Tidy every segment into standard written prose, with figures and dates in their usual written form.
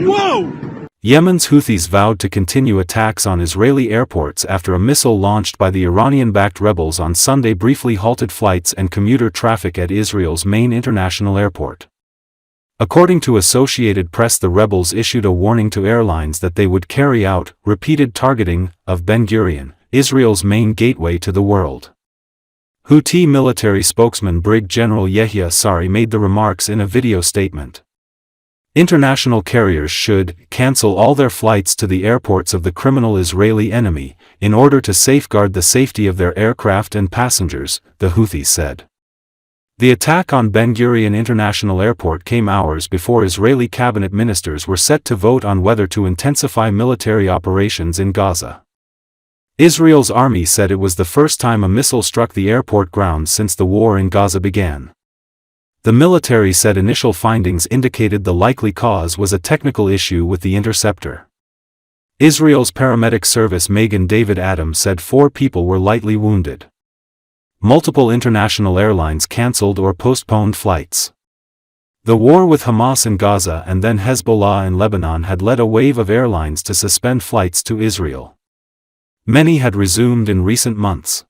Whoa! Yemen's Houthis vowed to continue attacks on Israeli airports after a missile launched by the Iranian-backed rebels on Sunday briefly halted flights and commuter traffic at Israel's main international airport. According to Associated Press, the rebels issued a warning to airlines that they would carry out repeated targeting of Ben-Gurion, Israel's main gateway to the world. Houthi military spokesman Brig General Yahya Saree made the remarks in a video statement. International carriers should cancel all their flights to the airports of the criminal Israeli enemy, in order to safeguard the safety of their aircraft and passengers, the Houthis said. The attack on Ben-Gurion International Airport came hours before Israeli cabinet ministers were set to vote on whether to intensify military operations in Gaza. Israel's army said it was the first time a missile struck the airport grounds since the war in Gaza began. The military said initial findings indicated the likely cause was a technical issue with the interceptor. Israel's paramedic service Magen David Adom said 4 people were lightly wounded. Multiple international airlines cancelled or postponed flights. The war with Hamas in Gaza and then Hezbollah in Lebanon had led a wave of airlines to suspend flights to Israel. Many had resumed in recent months.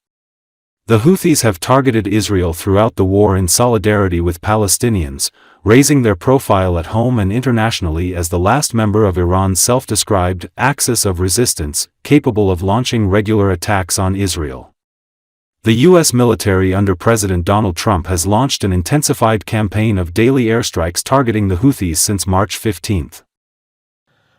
The Houthis have targeted Israel throughout the war in solidarity with Palestinians, raising their profile at home and internationally as the last member of Iran's self-described axis of resistance, capable of launching regular attacks on Israel. The U.S. military under President Donald Trump has launched an intensified campaign of daily airstrikes targeting the Houthis since March 15.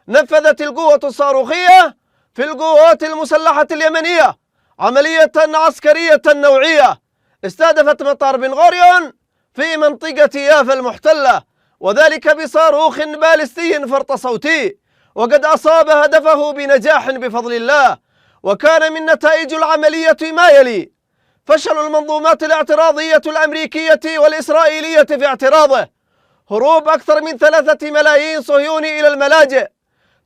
نفذت القوة الصاروخية في القوات المسلحة اليمنية عملية عسكرية نوعية استهدفت مطار بن غوريون في منطقة يافا المحتلة، وذلك بصاروخ باليستي فرط صوتي، وقد أصاب هدفه بنجاح بفضل الله. وكان من نتائج العملية ما يلي: فشل المنظومات الاعتراضية الأمريكية والإسرائيلية في اعتراضه، هروب أكثر من 3 ملايين صهيوني إلى الملاجئ،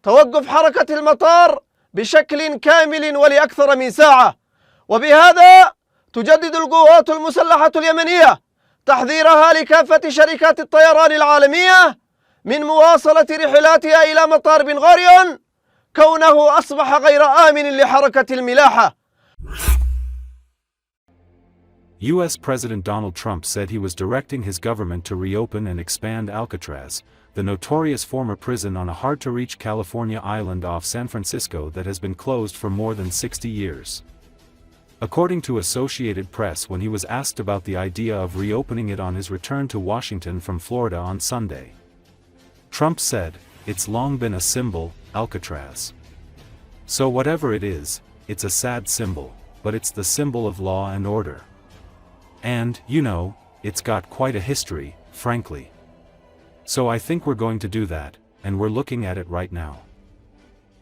توقف حركة المطار بشكل كامل ولأكثر من ساعة. وبهذا تجدد القوات المسلحة اليمنية تحذيرها لكافة شركات الطيران العالمية من مواصلة رحلاتها إلى مطار بن غوريون، كونه أصبح غير آمن لحركة الملاحة. U.S. President Donald Trump said he was directing his government to reopen and expand Alcatraz, the notorious former prison on a hard-to-reach California island off San Francisco that has been closed for more than 60 years. According to Associated Press, when he was asked about the idea of reopening it on his return to Washington from Florida on Sunday, Trump said, "It's long been a symbol, Alcatraz. So whatever it is, it's a sad symbol, but it's the symbol of law and order. And, you know, it's got quite a history, frankly. So I think we're going to do that, and we're looking at it right now."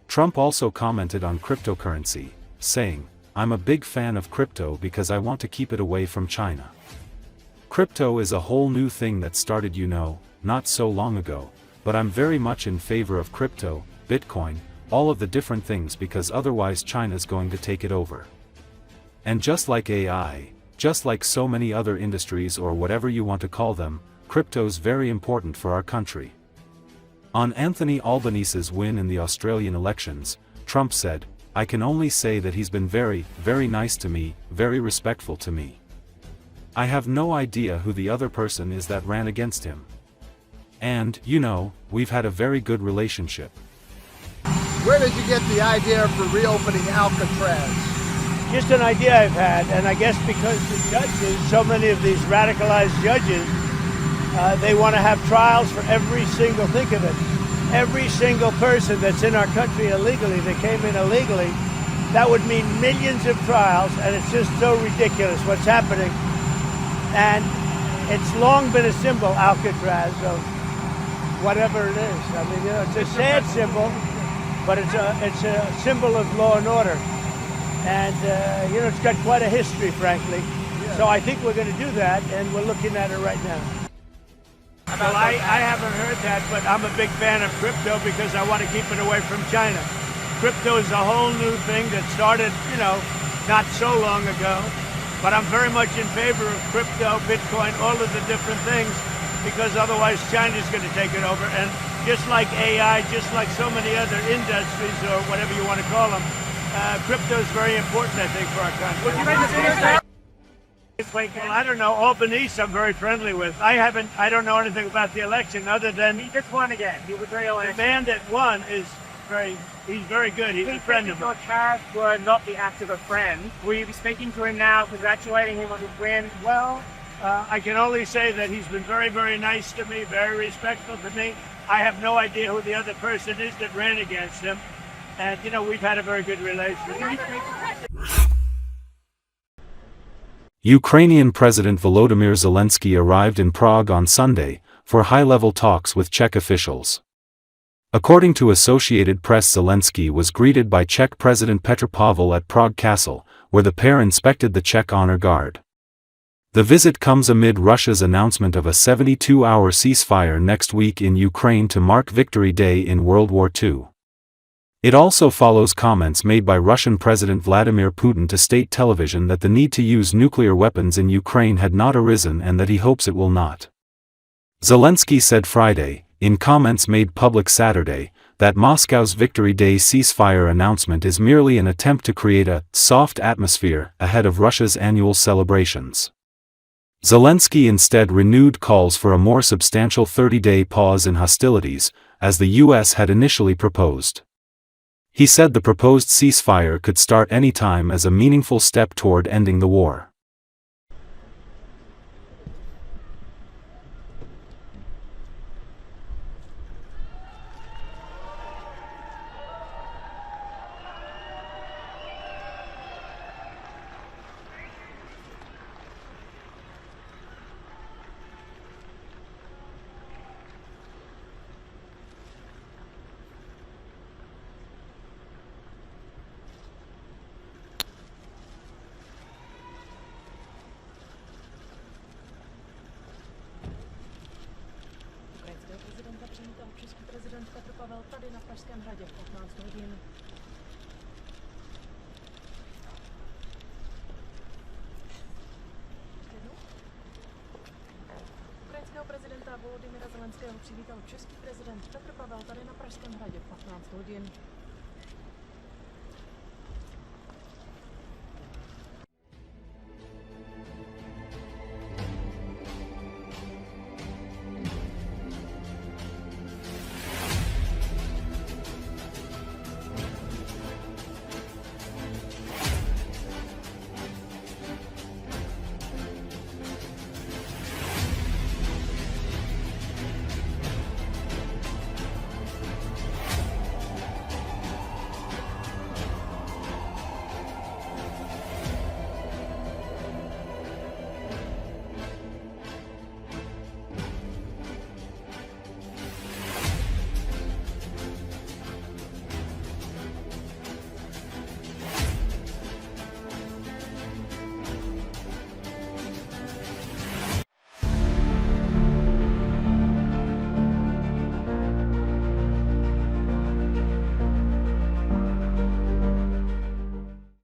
Trump also commented on cryptocurrency, saying, "I'm a big fan of crypto because I want to keep it away from China. Crypto is a whole new thing that started, not so long ago, but I'm very much in favor of crypto, Bitcoin, all of the different things, because otherwise China's going to take it over. And just like AI, just like so many other industries or whatever you want to call them, crypto's very important for our country." On Anthony Albanese's win in the Australian elections, Trump said, "I can only say that he's been very, very nice to me, very respectful to me. I have no idea who the other person is that ran against him. And, we've had a very good relationship." Where did you get the idea for reopening Alcatraz? Just an idea I've had, and I guess because the judges, so many of these radicalized judges, they want to have trials for every single, think of it, every single person that's in our country illegally, that came in illegally. That would mean millions of trials, and it's just so ridiculous what's happening. And it's long been a symbol, Alcatraz, of whatever it is. I mean, it's a sad symbol, but it's a symbol of law and order. And, it's got quite a history, frankly. So I think we're going to do that, and we're looking at it right now. Well, I haven't heard that, but I'm a big fan of crypto because I want to keep it away from China. Crypto is a whole new thing that started, not so long ago. But I'm very much in favor of crypto, Bitcoin, all of the different things, because otherwise China's going to take it over. And, just like AI, just like so many other industries or whatever you want to call them, crypto is very important, I think, for our country. Would you like to see this? Well, I don't know. Albanese, I'm very friendly with. I don't know anything about the election other than He just won again. He was real. the man that won is he's very good. He's a friend of Your mine. cards were not the act of a friend. Will you be speaking to him now, congratulating him on his win? Well, I can only say that he's been very, very nice to me, very respectful to me. I have no idea who the other person is that ran against him. And, we've had a very good relationship. Ukrainian President Volodymyr Zelensky arrived in Prague on Sunday for high-level talks with Czech officials. According to Associated Press, Zelensky was greeted by Czech President Petr Pavel at Prague Castle, where the pair inspected the Czech honor guard. The visit comes amid Russia's announcement of a 72-hour ceasefire next week in Ukraine to mark Victory Day in World War II. It also follows comments made by Russian President Vladimir Putin to state television that the need to use nuclear weapons in Ukraine had not arisen and that he hopes it will not. Zelensky said Friday, in comments made public Saturday, that Moscow's Victory Day ceasefire announcement is merely an attempt to create a soft atmosphere ahead of Russia's annual celebrations. Zelensky instead renewed calls for a more substantial 30-day pause in hostilities, as the U.S. had initially proposed. He said the proposed ceasefire could start any time as a meaningful step toward ending the war. Prezidenta přivítal český prezident Petr Pavel tady na Pražském hradě v 15 hodin. Ukrajinského prezidenta Volodymyra Zelenského přivítal český prezident Petr Pavel tady na Pražském hradě v 15 hodin.